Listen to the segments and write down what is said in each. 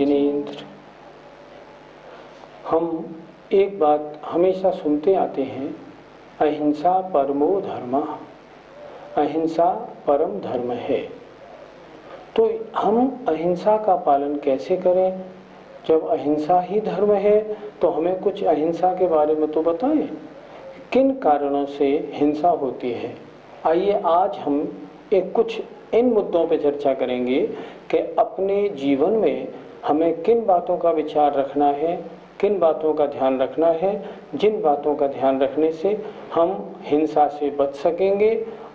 जिनेंद्र। हम एक बात हमेशा सुनते आते हैं, अहिंसा परमो धर्मः, अहिंसा परम धर्म है। तो हम अहिंसा का पालन कैसे करें? जब अहिंसा ही धर्म है तो हमें कुछ अहिंसा के बारे में तो बताएं, किन कारणों से हिंसा होती है। आइए आज हम कुछ इन मुद्दों पर चर्चा करेंगे कि अपने जीवन में हमें किन बातों का विचार रखना है, किन बातों का ध्यान रखना है, जिन बातों का ध्यान रखने से हम हिंसा से बच सकेंगे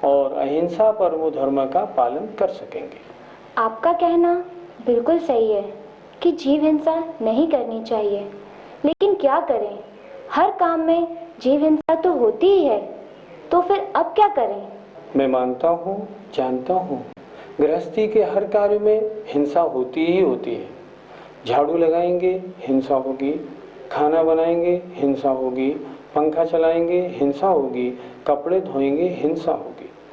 और अहिंसा परमो धर्म का पालन कर सकेंगे। आपका कहना बिल्कुल सही है कि जीव हिंसा नहीं करनी चाहिए, लेकिन क्या करें, हर काम में जीव हिंसा तो होती ही है, तो फिर अब क्या करें? मैं मानता हूँ, जानता हूँ, गृहस्थी के हर कार्य में हिंसा होती ही होती है। झाड़ू लगाएंगे हिंसा होगी, खाना बनाएंगे हिंसा होगी, पंखा चलाएंगे हिंसा होगी, कपड़े धोएंगे हिंसा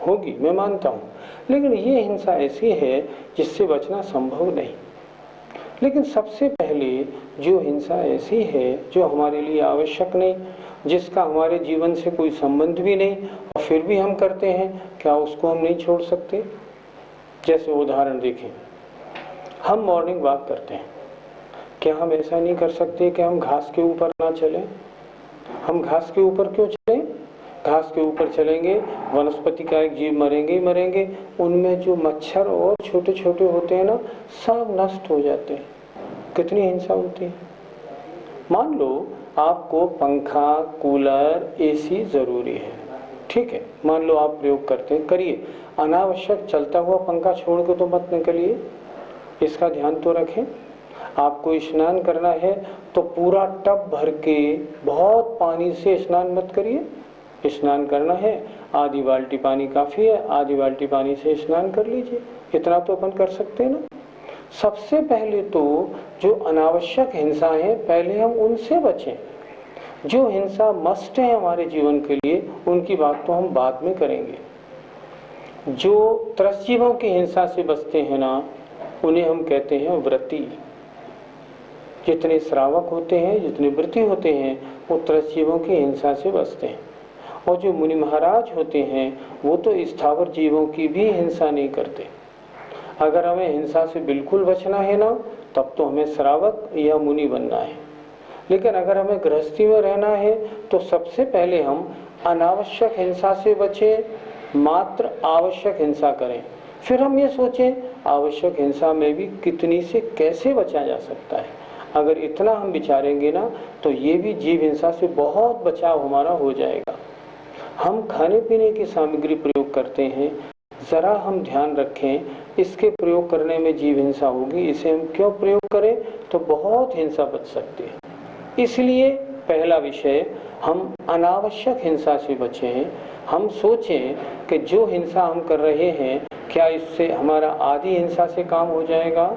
होगी, मैं मानता हूँ। लेकिन ये हिंसा ऐसी है जिससे बचना संभव नहीं। लेकिन सबसे पहले जो हिंसा ऐसी है जो हमारे लिए आवश्यक नहीं, जिसका हमारे जीवन से कोई संबंध भी नहीं और फिर भी हम करते हैं, क्या उसको हम नहीं छोड़ सकते? जैसे उदाहरण देखें, हम मॉर्निंग वॉक करते हैं, क्या हम ऐसा नहीं कर सकते कि हम घास के ऊपर ना चलें? हम घास के ऊपर क्यों चलें? घास के ऊपर चलेंगे, वनस्पति का एक जीव मरेंगे ही मरेंगे, उनमें जो मच्छर और छोटे छोटे होते हैं ना, सब नष्ट हो जाते हैं। कितनी हिंसा होती है। मान लो आपको पंखा, कूलर, एसी जरूरी है, ठीक है, मान लो आप प्रयोग करते हैं, करिए। अनावश्यक चलता हुआ पंखा छोड़ के तो मत निकलिए, इसका ध्यान तो रखें। आपको स्नान करना है तो पूरा टब भर के बहुत पानी से स्नान मत करिए। स्नान करना है, आधी बाल्टी पानी काफ़ी है, आधी बाल्टी पानी से स्नान कर लीजिए। इतना तो अपन कर सकते हैं ना। सबसे पहले तो जो अनावश्यक हिंसा है, पहले हम उनसे बचें। जो हिंसा मस्ट है हमारे जीवन के लिए, उनकी बात तो हम बाद में करेंगे। जो त्रस्जीवों की हिंसा से बचते हैं ना, उन्हें हम कहते हैं व्रती। जितने श्रावक होते हैं, जितने व्रती होते हैं, वो त्रस्जीवों की हिंसा से बचते हैं। और जो मुनि महाराज होते हैं, वो तो स्थावर जीवों की भी हिंसा नहीं करते। अगर हमें हिंसा से बिल्कुल बचना है ना, तब तो हमें श्रावक या मुनि बनना है। लेकिन अगर हमें गृहस्थी में रहना है तो सबसे पहले हम अनावश्यक हिंसा से बचें, मात्र आवश्यक हिंसा करें। फिर हम ये सोचें आवश्यक हिंसा में भी कितनी से कैसे बचा जा सकता है। अगर इतना हम विचारेंगे ना, तो ये भी जीव हिंसा से बहुत बचाव हमारा हो जाएगा। हम खाने पीने की सामग्री प्रयोग करते हैं, ज़रा हम ध्यान रखें, इसके प्रयोग करने में जीव हिंसा होगी, इसे हम क्यों प्रयोग करें, तो बहुत हिंसा बच सकती है। इसलिए पहला विषय, हम अनावश्यक हिंसा से बचें। हम सोचें कि जो हिंसा हम कर रहे हैं, क्या इससे हमारा आधी हिंसा से काम हो जाएगा,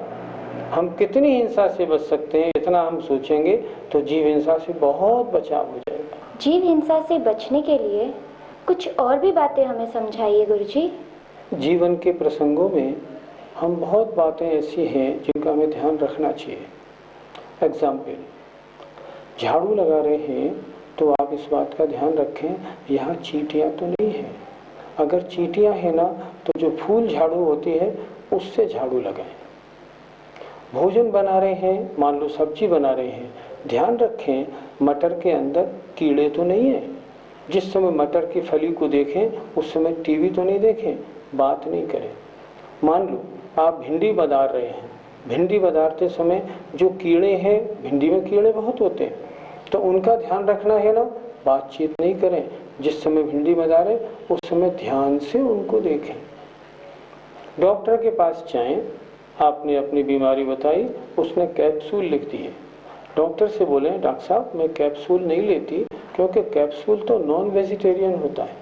हम कितनी हिंसा से बच सकते हैं, इतना हम सोचेंगे तो जीव हिंसा से बहुत बचाव हो जाएगा। जीव हिंसा से बचने के लिए कुछ और भी बातें हमें समझाइए गुरुजी। जीवन के प्रसंगों में हम बहुत बातें ऐसी हैं जिनका हमें ध्यान रखना चाहिए। एग्जाम्पल, झाड़ू लगा रहे हैं तो आप इस बात का ध्यान रखें, यहाँ चींटियाँ तो नहीं है। अगर चींटियाँ हैं ना, तो जो फूल झाड़ू होती है उससे झाड़ू लगाएं। भोजन बना रहे हैं, मान लो सब्जी बना रहे हैं, ध्यान रखें मटर के अंदर कीड़े तो नहीं है। जिस समय मटर की फली को देखें उस समय टीवी तो नहीं देखें, बात नहीं करें। मान लो आप भिंडी बदार रहे हैं, भिंडी बदारते समय जो कीड़े हैं, भिंडी में कीड़े बहुत होते हैं, तो उनका ध्यान रखना है ना, बातचीत नहीं करें। जिस समय भिंडी बदारें उस समय ध्यान से उनको देखें। डॉक्टर के पास जाएं, आपने अपनी बीमारी बताई, उसने कैप्सूल लिख दिए। डॉक्टर से बोले डॉक्टर साहब मैं कैप्सूल नहीं लेती, क्योंकि कैप्सूल तो नॉन वेजिटेरियन होता है।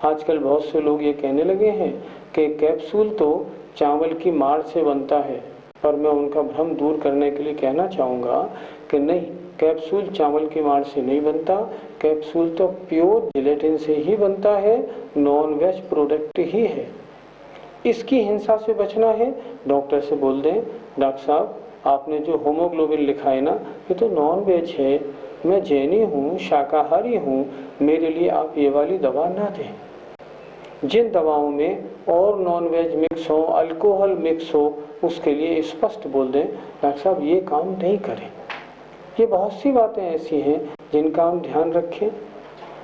आजकल बहुत से लोग ये कहने लगे हैं कि कैप्सूल तो चावल की माड़ से बनता है, पर मैं उनका भ्रम दूर करने के लिए कहना चाहूँगा कि नहीं, कैप्सूल चावल की माड़ से नहीं बनता, कैप्सूल तो प्योर जिलेटिन से ही बनता है, नॉन वेज प्रोडक्ट ही है। इसकी हिंसा से बचना है, डॉक्टर से बोल दें डॉक्टर साहब आपने जो होमोग्लोबिन लिखा है ना, ये तो नॉन वेज है, मैं जैनी हूँ, शाकाहारी हूँ, मेरे लिए आप ये वाली दवा ना दें। जिन दवाओं में और नॉन वेज मिक्स हो, अल्कोहल मिक्स हो, उसके लिए स्पष्ट बोल दें डॉक्टर साहब ये काम नहीं करें। ये बहुत सी बातें ऐसी हैं जिनका हम ध्यान रखें।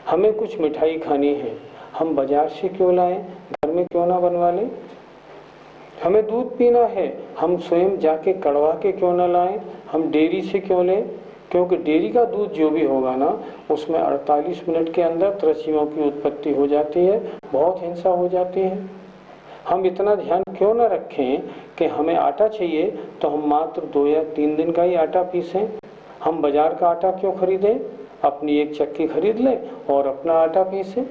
हमें कुछ मिठाई खानी है, हम बाजार से क्यों लाएं, घर में क्यों ना बनवा लें। हमें दूध पीना है, हम स्वयं जाके कड़वा के क्यों ना लाएं, हम डेयरी से क्यों लें, क्योंकि डेयरी का दूध जो भी होगा ना, उसमें 48 मिनट के अंदर त्रसियों की उत्पत्ति हो जाती है, बहुत हिंसा हो जाती है। हम इतना ध्यान क्यों ना रखें कि हमें आटा चाहिए तो हम मात्र 2 या 3 दिन का ही आटा पीसें। हम बाजार का आटा क्यों खरीदें, अपनी एक चक्की खरीद लें और अपना आटा पीसें।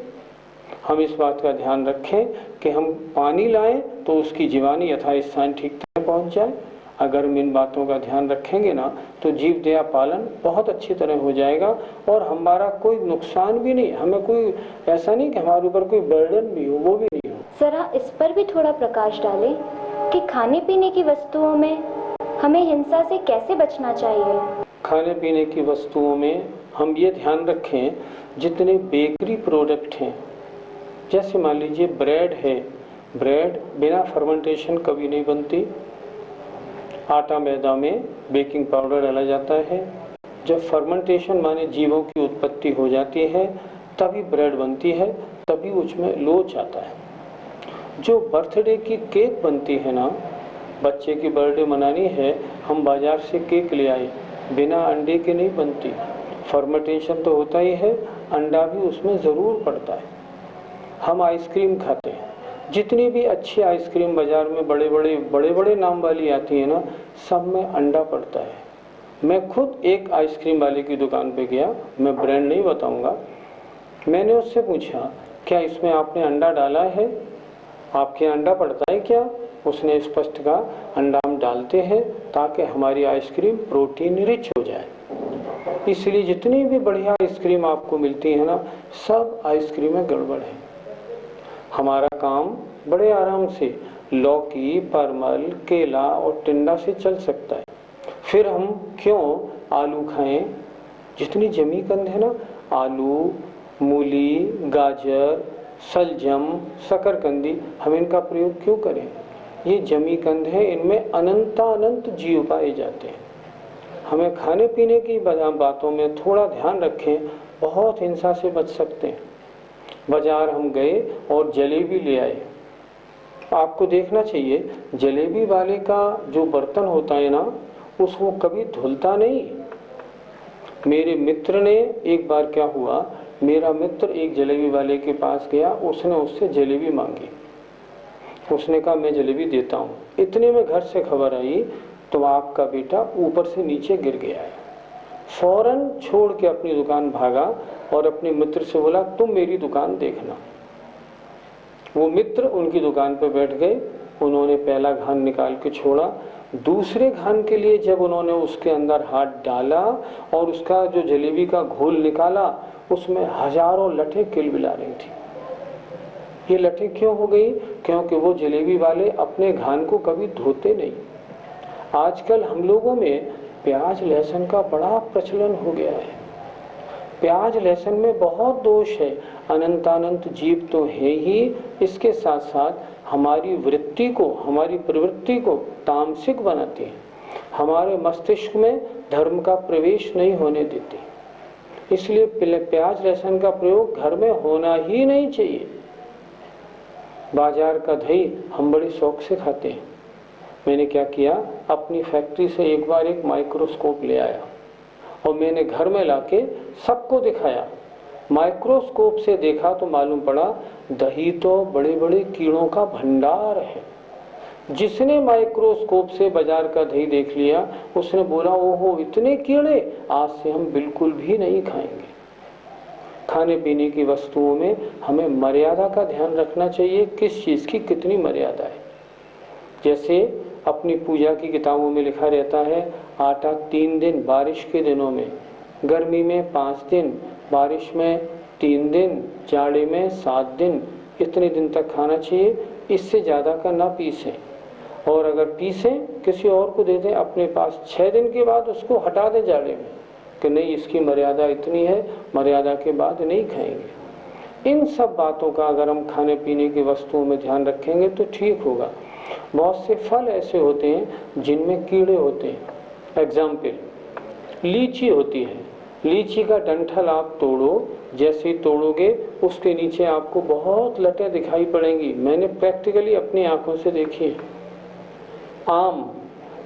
हम इस बात का ध्यान रखें कि हम पानी लाएं तो उसकी जीवानी यथास्थान ठीक तरह पहुंच जाए। अगर हम इन बातों का ध्यान रखेंगे ना तो जीव दया पालन बहुत अच्छी तरह हो जाएगा और हमारा कोई नुकसान भी नहीं, हमें कोई ऐसा नहीं कि हमारे ऊपर कोई बर्डन भी हो, वो भी नहीं हो। जरा इस पर भी थोड़ा प्रकाश डालें कि खाने पीने की वस्तुओं में हमें हिंसा से कैसे बचना चाहिए। खाने पीने की वस्तुओं में हम ये ध्यान रखें, जितने बेकरी प्रोडक्ट हैं, जैसे मान लीजिए ब्रेड है, ब्रेड बिना फर्मेंटेशन कभी नहीं बनती। आटा मैदा में बेकिंग पाउडर डाला जाता है, जब फर्मेंटेशन माने जीवों की उत्पत्ति हो जाती है तभी ब्रेड बनती है, तभी उसमें लोच आता है। जो बर्थडे की केक बनती है ना, बच्चे की बर्थडे मनानी है, हम बाजार से केक ले आए, बिना अंडे के नहीं बनती। फर्मेंटेशन तो होता ही है, अंडा भी उसमें ज़रूर पड़ता है। हम आइसक्रीम खाते हैं, जितनी भी अच्छी आइसक्रीम बाजार में बड़े बड़े नाम वाली आती है ना, सब में अंडा पड़ता है। मैं खुद एक आइसक्रीम वाले की दुकान पे गया, मैं ब्रांड नहीं बताऊंगा, मैंने उससे पूछा क्या इसमें आपने अंडा डाला है, आपके अंडा पड़ता है क्या? उसने स्पष्ट कहा अंडा हम डालते हैं ताकि हमारी आइसक्रीम प्रोटीन रिच हो जाए। इसलिए जितनी भी बढ़िया आइसक्रीम आपको मिलती है ना, सब आइसक्रीमें गड़बड़ है। हमारा काम बड़े आराम से लौकी, परमल, केला और टिंडा से चल सकता है। फिर हम क्यों आलू खाएं? जितनी जमी कंद है ना, आलू, मूली, गाजर, सलजम, शकरकंदी, हम इनका प्रयोग क्यों करें? ये जमी कंद है, इनमें अनंत जीव पाए जाते हैं। हमें खाने पीने की बातों में थोड़ा ध्यान रखें, बहुत हिंसा से बच सकते हैं। बाजार हम गए और जलेबी ले आए, आपको देखना चाहिए जलेबी वाले का जो बर्तन होता है ना, उसको कभी धुलता नहीं। मेरे मित्र ने एक बार क्या हुआ, मेरा मित्र एक जलेबी वाले के पास गया, उसने उससे जलेबी मांगी, उसने कहा मैं जलेबी देता हूँ। इतने में घर से खबर आई तो आपका बेटा ऊपर से नीचे गिर गया है। फौरन छोड़ के अपनी दुकान भागा और अपने मित्र से बोला तुम मेरी दुकान देखना। वो मित्र उनकी दुकान पर बैठ गए, उन्होंने पहला घान निकाल के छोड़ा, दूसरे घान के लिए जब उन्होंने उसके अंदर हाथ डाला और उसका जो जलेबी का घोल निकाला, उसमें हजारों लठें किलबिला रही थी। ये लठें क्यों हो गई? क्योंकि वो जलेबी वाले अपने घान को कभी धोते नहीं। आजकल हम लोगों में प्याज लहसुन का बड़ा प्रचलन हो गया है। प्याज लहसुन में बहुत दोष है, अनंत जीव तो है ही, इसके साथ साथ हमारी वृत्ति को, हमारी प्रवृत्ति को तामसिक बनाती है, हमारे मस्तिष्क में धर्म का प्रवेश नहीं होने देती। इसलिए प्याज लहसुन का प्रयोग घर में होना ही नहीं चाहिए। बाजार का दही हम बड़े शौक से खाते हैं। मैंने क्या किया, अपनी फैक्ट्री से एक बार एक माइक्रोस्कोप ले आया और मैंने घर में लाके सबको दिखाया। माइक्रोस्कोप से देखा तो मालूम पड़ा दही तो बड़े बड़े कीड़ों का भंडार है। जिसने माइक्रोस्कोप से बाजार का दही देख लिया उसने बोला ओहो इतने कीड़े, आज से हम बिल्कुल भी नहीं खाएंगे। खाने पीने की वस्तुओं में हमें मर्यादा का ध्यान रखना चाहिए, किस चीज़ की कितनी मर्यादा है। जैसे अपनी पूजा की किताबों में लिखा रहता है आटा 3 दिन बारिश के दिनों में, गर्मी में 5 दिन, बारिश में 3 दिन, जाड़े में 7 दिन, इतने दिन तक खाना चाहिए, इससे ज़्यादा का ना पीसें। और अगर पीसें किसी और को दे दें अपने पास, 6 दिन के बाद उसको हटा दें जाले में कि नहीं इसकी मर्यादा इतनी है, मर्यादा के बाद नहीं खाएंगे। इन सब बातों का अगर हम खाने पीने की वस्तुओं में ध्यान रखेंगे तो ठीक होगा। बहुत से फल ऐसे होते हैं जिनमें कीड़े होते हैं। एग्जाम्पल, लीची होती है, लीची का डंठल आप तोड़ो, जैसे ही तोड़ोगे उसके नीचे आपको बहुत लटें दिखाई पड़ेंगी। मैंने प्रैक्टिकली अपनी आंखों से देखी है। आम,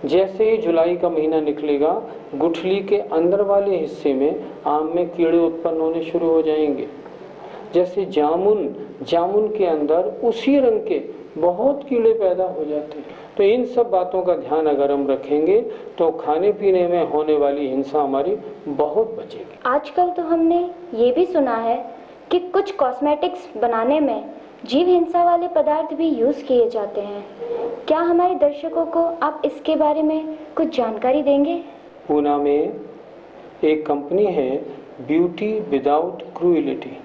जैसे ही जुलाई का महीना निकलेगा, गुठली के अंदर वाले हिस्से में आम में कीड़े उत्पन्न होने शुरू हो जाएंगे। जैसे जामुन, जामुन के अंदर उसी रंग के बहुत कीड़े पैदा हो जाते हैं। तो इन सब बातों का ध्यान अगर हम रखेंगे तो खाने पीने में होने वाली हिंसा हमारी बहुत बचेगी। आजकल तो हमने ये भी सुना है कि कुछ कॉस्मेटिक्स बनाने में जीव हिंसा वाले पदार्थ भी यूज़ किए जाते हैं। क्या हमारे दर्शकों को आप इसके बारे में कुछ जानकारी देंगे? पूना में एक कंपनी है ब्यूटी विदाउट क्रूएलिटी।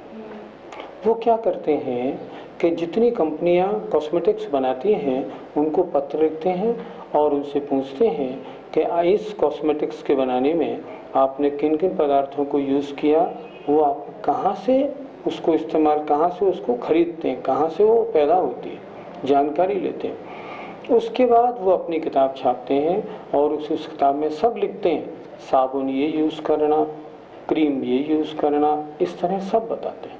वो क्या करते हैं कि जितनी कंपनियां कॉस्मेटिक्स बनाती हैं उनको पत्र लिखते हैं और उनसे पूछते हैं कि इस कॉस्मेटिक्स के बनाने में आपने किन किन पदार्थों को यूज़ किया, वो आप कहाँ से उसको इस्तेमाल, कहाँ से उसको खरीदते हैं, कहाँ से वो पैदा होती है, जानकारी लेते हैं। उसके बाद वो अपनी किताब छापते हैं और उस किताब में सब लिखते हैं, साबुन ये यूज़ करना, क्रीम ये यूज़ करना, इस तरह सब बताते हैं।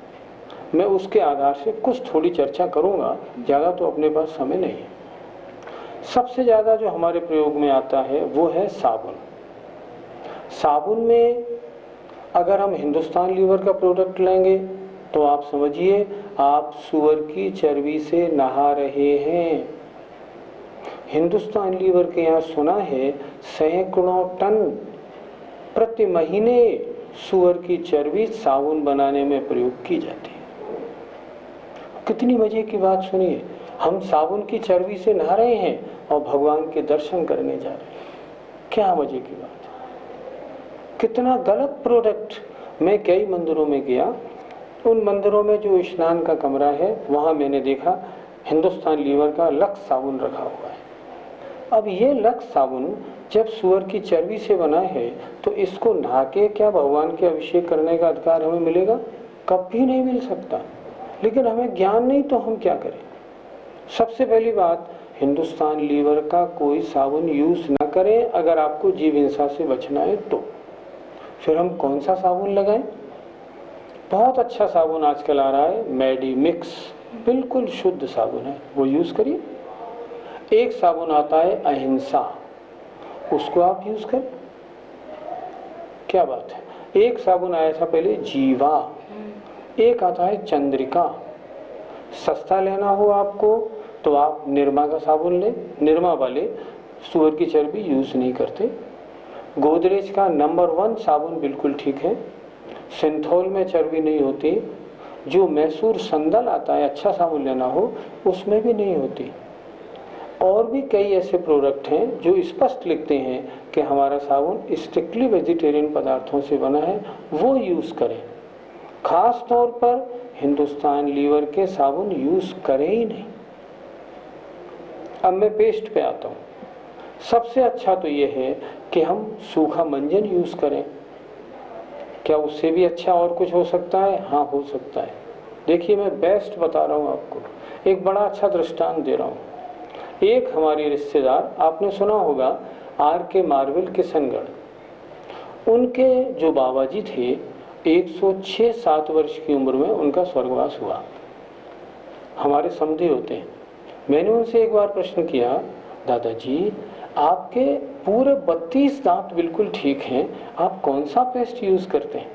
मैं उसके आधार से कुछ थोड़ी चर्चा करूंगा, ज़्यादा तो अपने पास समय नहीं है। सबसे ज़्यादा जो हमारे प्रयोग में आता है वो है साबुन। साबुन में अगर हम हिंदुस्तान लीवर का प्रोडक्ट लेंगे तो आप समझिए आप सूअर की चर्बी से नहा रहे हैं। हिंदुस्तान लीवर के यहाँ सुना है सैकड़ों टन प्रति महीने सूअर की चर्बी साबुन बनाने में प्रयोग की जाती है। कितनी मजे की बात सुनिए, हम साबुन की चर्बी से नहा रहे हैं और भगवान के दर्शन करने जा रहे हैं। क्या मजे की बात है, कितना गलत प्रोडक्ट। मैं कई मंदिरों में गया, उन मंदिरों में जो स्नान का कमरा है वहाँ मैंने देखा हिंदुस्तान लीवर का लक्स साबुन रखा हुआ है। अब ये लक्स साबुन जब सूअर की चर्बी से बना है तो इसको नहा के क्या भगवान के अभिषेक करने का अधिकार हमें मिलेगा? कभी नहीं मिल सकता। लेकिन हमें ज्ञान नहीं तो हम क्या करें? सबसे पहली बात, हिंदुस्तान लीवर का कोई साबुन यूज़ ना करें अगर आपको जीव हिंसा से बचना है तो। फिर हम कौन सा साबुन लगाएं? बहुत अच्छा साबुन आजकल आ रहा है मेडिमिक्स, बिल्कुल शुद्ध साबुन है, वो यूज़ करिए। एक साबुन आता है अहिंसा, उसको आप यूज़ करें, क्या बात है। एक साबुन आया था पहले जीवा, एक आता है चंद्रिका। सस्ता लेना हो आपको तो आप निरमा का साबुन लें, निरमा वाले सूअर की चर्बी यूज़ नहीं करते। गोदरेज का नंबर 1 साबुन बिल्कुल ठीक है, सिंथॉल में चर्बी नहीं होती। जो मैसूर संदल आता है, अच्छा साबुन लेना हो, उसमें भी नहीं होती। और भी कई ऐसे प्रोडक्ट हैं जो स्पष्ट लिखते हैं कि हमारा साबुन स्ट्रिक्टली वेजिटेरियन पदार्थों से बना है, वो यूज़ करें। खास तौर पर हिंदुस्तान लीवर के साबुन यूज़ करें ही नहीं। अब मैं पेस्ट पे आता हूँ। सबसे अच्छा तो ये है कि हम सूखा मंजन यूज़ करें। क्या उससे भी अच्छा और कुछ हो सकता है? हाँ, हो सकता है। देखिए, मैं बेस्ट बता रहा हूँ आपको, एक बड़ा अच्छा दृष्टांत दे रहा हूँ। एक हमारे रिश्तेदार, आपने सुना होगा R.K. मार्वेल किशनगढ़, उनके जो बाबा जी थे 106-7 वर्ष की उम्र में उनका स्वर्गवास हुआ। हमारे समधे होते हैं। मैंने उनसे एक बार प्रश्न किया, दादाजी आपके पूरे 32 दांत बिल्कुल ठीक हैं, आप कौन सा पेस्ट यूज़ करते हैं?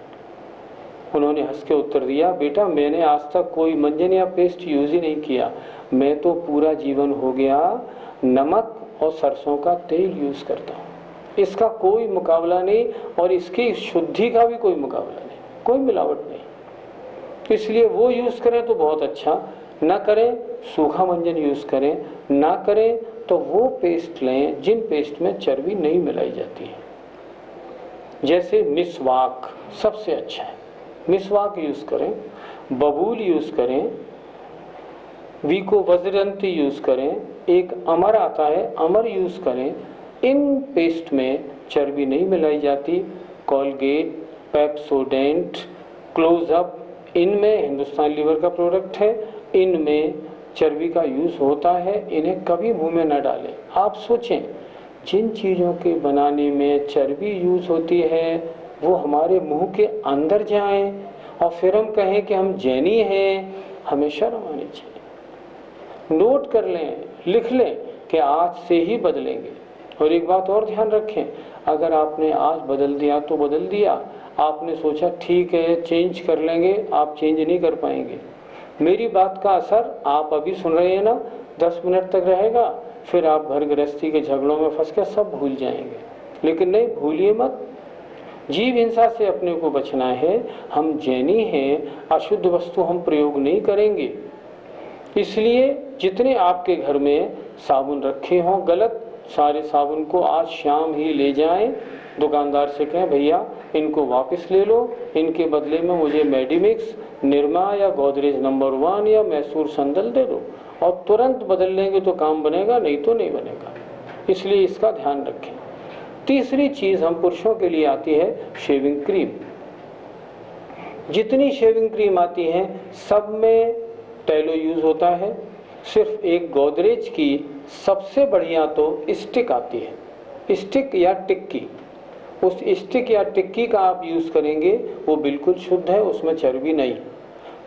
उन्होंने हंस के उत्तर दिया, बेटा मैंने आज तक कोई मंजन या पेस्ट यूज़ ही नहीं किया, मैं तो पूरा जीवन हो गया नमक और सरसों का तेल यूज़ करता हूँ। इसका कोई मुकाबला नहीं और इसकी शुद्धि का भी कोई मुकाबला नहीं, कोई मिलावट नहीं। इसलिए वो यूज़ करें तो बहुत अच्छा, ना करें सूखा मंजन यूज़ करें, ना करें तो वो पेस्ट लें जिन पेस्ट में चर्बी नहीं मिलाई जाती है। जैसे मिसवाक सबसे अच्छा है, मिसवाक यूज़ करें, बबूल यूज़ करें, वी को वज्रयंती यूज करें, एक अमर आता है अमर यूज करें। इन पेस्ट में चर्बी नहीं मिलाई जाती। कोलगेट, पेप्सोडेंट, क्लोजअप, इनमें हिंदुस्तान लीवर का प्रोडक्ट है, इनमें चर्बी का यूज होता है। इन्हें कभी मुंह में न डालें। आप सोचें, जिन चीज़ों के बनाने में चर्बी यूज होती है वो हमारे मुंह के अंदर जाएं और फिर हम कहें कि हम जैनी हैं, हमें शर्म आनी चाहिए। नोट कर लें, लिख लें कि आज से ही बदलेंगे। और एक बात और ध्यान रखें, अगर आपने आज बदल दिया तो बदल दिया, आपने सोचा ठीक है चेंज कर लेंगे, आप चेंज नहीं कर पाएंगे। मेरी बात का असर आप अभी सुन रहे हैं ना, 10 मिनट तक रहेगा, फिर आप घर गृहस्थी के झगड़ों में फंस के सब भूल जाएंगे। लेकिन नहीं, भूलिए मत, जीव हिंसा से अपने को बचना है। हम जैनी हैं, अशुद्ध वस्तु हम प्रयोग नहीं करेंगे। इसलिए जितने आपके घर में साबुन रखे हों गलत, सारे साबुन को आज शाम ही ले जाएं, दुकानदार से कहें भैया इनको वापस ले लो, इनके बदले में मुझे मेडिमिक्स, निरमा या गोदरेज नंबर 1 या मैसूर संदल दे दो, और तुरंत बदल लेंगे तो काम बनेगा, नहीं तो नहीं बनेगा। इसलिए इसका ध्यान रखें। तीसरी चीज हम पुरुषों के लिए आती है शेविंग क्रीम। जितनी शेविंग क्रीम आती है सब में टैलो यूज होता है। सिर्फ एक गोदरेज की सबसे बढ़िया तो स्टिक आती है, स्टिक या टिक्की। उस स्टिक या टिक्की का आप यूज करेंगे वो बिल्कुल शुद्ध है, उसमें चर्बी नहीं।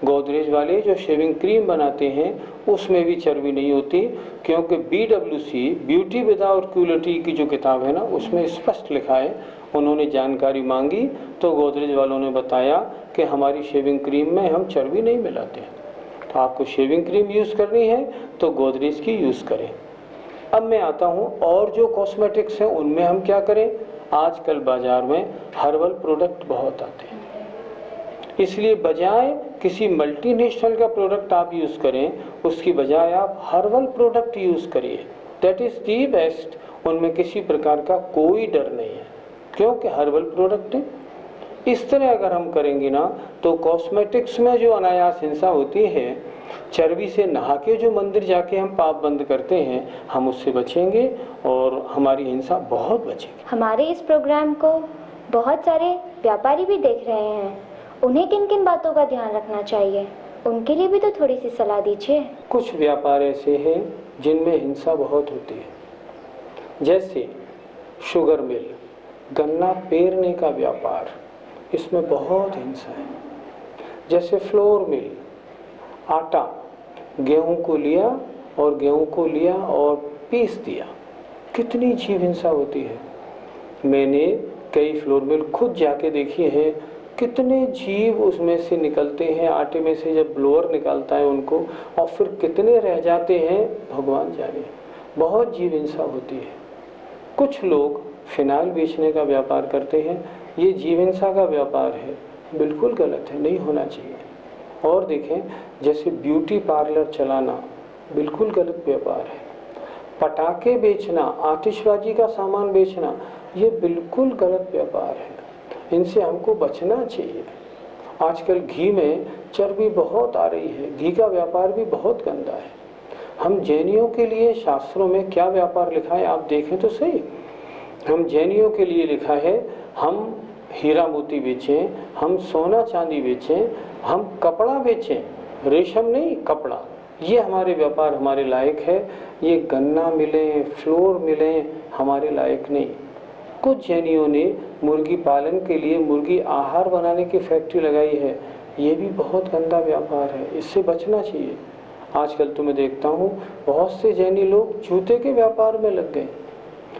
गोदरेज वाले जो शेविंग क्रीम बनाते हैं उसमें भी चर्बी नहीं होती, क्योंकि BWC ब्यूटी विदाउट क्वालिटी की जो किताब है ना, उसमें स्पष्ट लिखा है। उन्होंने जानकारी मांगी तो गोदरेज वालों ने बताया कि हमारी शेविंग क्रीम में हम चर्बी नहीं मिलाते। तो आपको शेविंग क्रीम यूज करनी है तो गोदरेज की यूज करें। अब मैं आता हूँ और जो कॉस्मेटिक्स हैं उनमें हम क्या करें। आजकल बाजार में हर्बल प्रोडक्ट बहुत आते हैं, इसलिए बजाय किसी मल्टीनेशनल का प्रोडक्ट आप यूज करें, उसकी बजाय आप हर्बल प्रोडक्ट यूज करिए। That is the best. उनमें किसी प्रकार का कोई डर नहीं है, क्योंकि हर्बल प्रोडक्ट है। इस तरह अगर हम करेंगे ना तो कॉस्मेटिक्स में जो अनायास हिंसा होती है, चर्बी से नहा के जो मंदिर जाके हम पाप बंद करते हैं, हम उससे बचेंगे और हमारी हिंसा बहुत बचेगी। हमारे इस प्रोग्राम को बहुत सारे व्यापारी भी देख रहे हैं, उन्हें किन किन बातों का ध्यान रखना चाहिए, उनके लिए भी तो थोड़ी सी सलाह दीजिए। कुछ व्यापार ऐसे हैं जिनमें हिंसा बहुत होती है, जैसे शुगर मिल, गन्ना पेरने का व्यापार, इसमें बहुत हिंसा है। जैसे फ्लोर मिल, आटा, गेहूं को लिया और पीस दिया, कितनी जीव हिंसा होती है। मैंने कई फ्लोर मिल खुद जाके देखी है, कितने जीव उसमें से निकलते हैं, आटे में से जब ब्लोअर निकालता है उनको, और फिर कितने रह जाते हैं भगवान जाने। बहुत जीव हिंसा होती है। कुछ लोग फिनाइल बेचने का व्यापार करते हैं, ये जीव हिंसा का व्यापार है, बिल्कुल गलत है, नहीं होना चाहिए। और देखें, जैसे ब्यूटी पार्लर चलाना बिल्कुल गलत व्यापार है। पटाखे बेचना, आतिशबाजी का सामान बेचना, ये बिल्कुल गलत व्यापार है, इनसे हमको बचना चाहिए। आजकल घी में चर्बी बहुत आ रही है, घी का व्यापार भी बहुत गंदा है। हम जैनियों के लिए शास्त्रों में क्या व्यापार लिखा है आप देखें तो सही। हम जैनियों के लिए लिखा है, हम हीरा मोती बेचें, हम सोना चांदी बेचें, हम कपड़ा बेचें, रेशम नहीं कपड़ा, ये हमारे व्यापार हमारे लायक है। ये गन्ना मिले, फ्लोर मिले, हमारे लायक नहीं। कुछ जैनियों ने मुर्गी पालन के लिए मुर्गी आहार बनाने की फैक्ट्री लगाई है, ये भी बहुत गंदा व्यापार है, इससे बचना चाहिए। आजकल तो मैं देखता हूँ बहुत से जैनी लोग जूते के व्यापार में लग गए।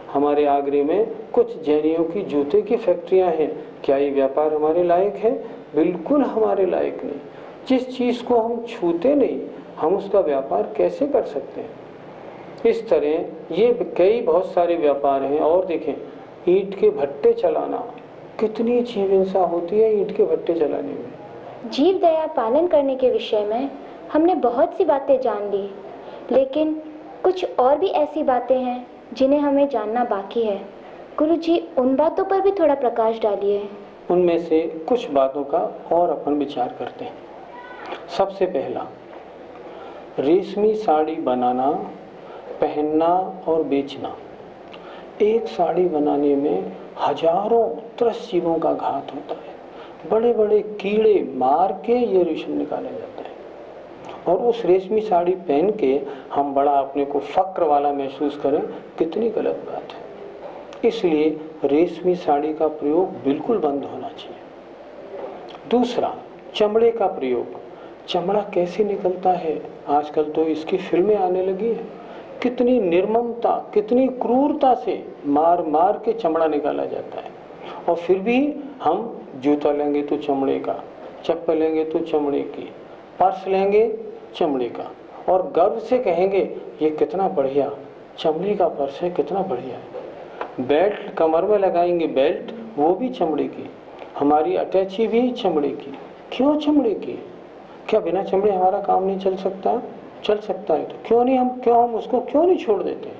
हमारे आगरे में कुछ जैनियों की जूते की फैक्ट्रियां हैं, क्या ये व्यापार हमारे लायक है? बिल्कुल हमारे लायक नहीं। जिस चीज़ को हम छूते नहीं, हम उसका व्यापार कैसे कर सकते हैं? इस तरह ये कई बहुत सारे व्यापार हैं। और देखें, ईंट के भट्टे चलाना, कितनी जीव हिंसा होती है ईंट के भट्टे चलाने में। जीव दया पालन करने के विषय में हमने बहुत सी बातें जान ली, लेकिन कुछ और भी ऐसी बातें हैं जिन्हें हमें जानना बाकी है। गुरुजी, उन बातों पर भी थोड़ा प्रकाश डालिए। उनमें से कुछ बातों का और अपन विचार करते हैं। सबसे पहला, रेशमी साड़ी बनाना, पहनना और बेचना। एक साड़ी बनाने में हजारों त्रस्त जीवों का घात होता है। बड़े बड़े कीड़े मार के ये रेशम निकाला जाता है और उस रेशमी साड़ी पहन के हम बड़ा अपने को फक्र वाला महसूस करें, कितनी गलत बात है। इसलिए रेशमी साड़ी का प्रयोग बिल्कुल बंद होना चाहिए। दूसरा, चमड़े का प्रयोग। चमड़ा कैसे निकलता है, आजकल तो इसकी फिल्में आने लगी है। कितनी निर्ममता, कितनी क्रूरता से मार मार के चमड़ा निकाला जाता है। और फिर भी हम जूता लेंगे तो चमड़े का, चप्पल लेंगे तो चमड़े की, पर्स लेंगे चमड़े का, और गर्व से कहेंगे ये कितना बढ़िया चमड़े का पर्स है, कितना बढ़िया है। बेल्ट कमर में लगाएंगे, बेल्ट वो भी चमड़े की, हमारी अटैची भी चमड़े की। क्यों चमड़े की? क्या बिना चमड़े हमारा काम नहीं चल सकता? चल सकता है, तो क्यों हम उसको क्यों नहीं छोड़ देते?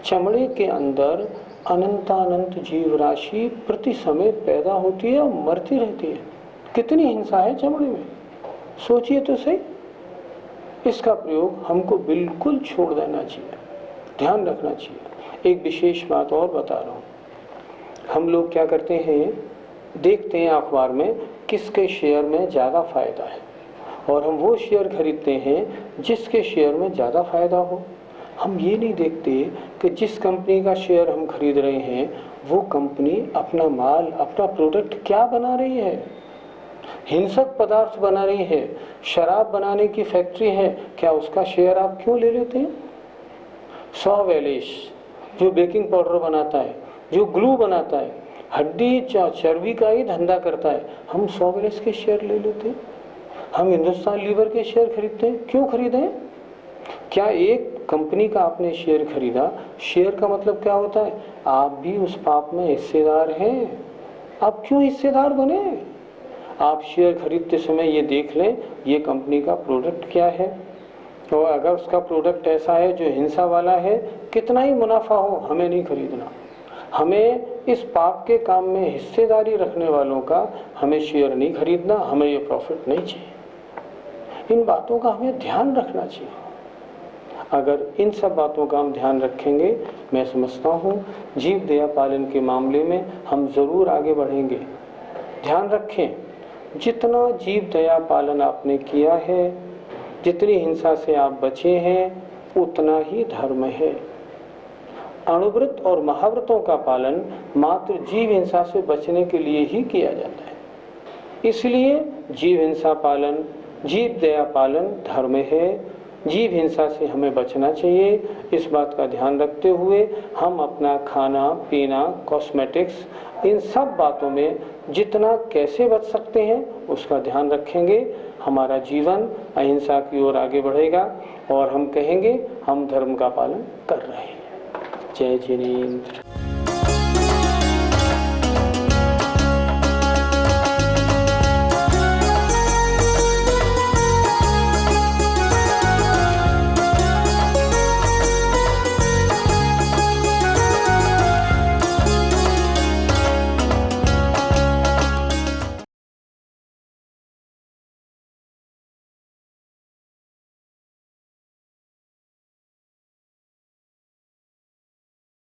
चमड़े के अंदर अनंतानंत जीव राशि प्रति समय पैदा होती है और मरती रहती है। कितनी हिंसा है चमड़े में, सोचिए तो सही। इसका प्रयोग हमको बिल्कुल छोड़ देना चाहिए, ध्यान रखना चाहिए। एक विशेष बात और बता रहा हूँ, हम लोग क्या करते हैं, देखते हैं अखबार में किसके शेयर में ज़्यादा फायदा है और हम वो शेयर खरीदते हैं जिसके शेयर में ज़्यादा फायदा हो। हम ये नहीं देखते कि जिस कंपनी का शेयर हम खरीद रहे हैं वो कंपनी अपना माल, अपना प्रोडक्ट क्या बना रही है। हिंसक पदार्थ बना रही है, शराब बनाने की फैक्ट्री है, क्या उसका शेयर आप क्यों ले लेते हैं? 100 वैलिश जो बेकिंग पाउडर बनाता है, जो ग्लू बनाता है, हड्डी चर्बी का ही धंधा करता है, हम 100 वैलिश के शेयर ले लेते हैं। हम हिंदुस्तान लीवर के शेयर खरीदते हैं, क्यों खरीदें? क्या एक कंपनी का आपने शेयर खरीदा, शेयर का मतलब क्या होता है? आप भी उस पाप में हिस्सेदार हैं। आप क्यों हिस्सेदार बने? आप शेयर खरीदते समय ये देख लें ये कंपनी का प्रोडक्ट क्या है, और अगर उसका प्रोडक्ट ऐसा है जो हिंसा वाला है, कितना ही मुनाफा हो, हमें नहीं खरीदना। हमें इस पाप के काम में हिस्सेदारी रखने वालों का हमें शेयर नहीं खरीदना, हमें ये प्रॉफिट नहीं चाहिए। इन बातों का हमें ध्यान रखना चाहिए। अगर इन सब बातों का हम ध्यान रखेंगे, मैं समझता हूँ जीव दया पालन के मामले में हम ज़रूर आगे बढ़ेंगे। ध्यान रखें, जितना जीव दया पालन आपने किया है, जितनी हिंसा से आप बचे हैं, उतना ही धर्म है। अणुव्रत और महाव्रतों का पालन मात्र जीव हिंसा से बचने के लिए ही किया जाता है। इसलिए जीव हिंसा पालन, जीव दया पालन धर्म है। जीव हिंसा से हमें बचना चाहिए। इस बात का ध्यान रखते हुए हम अपना खाना पीना, कॉस्मेटिक्स, इन सब बातों में जितना कैसे बच सकते हैं उसका ध्यान रखेंगे। हमारा जीवन अहिंसा की ओर आगे बढ़ेगा और हम कहेंगे हम धर्म का पालन कर रहे हैं। जय जिनेंद्र।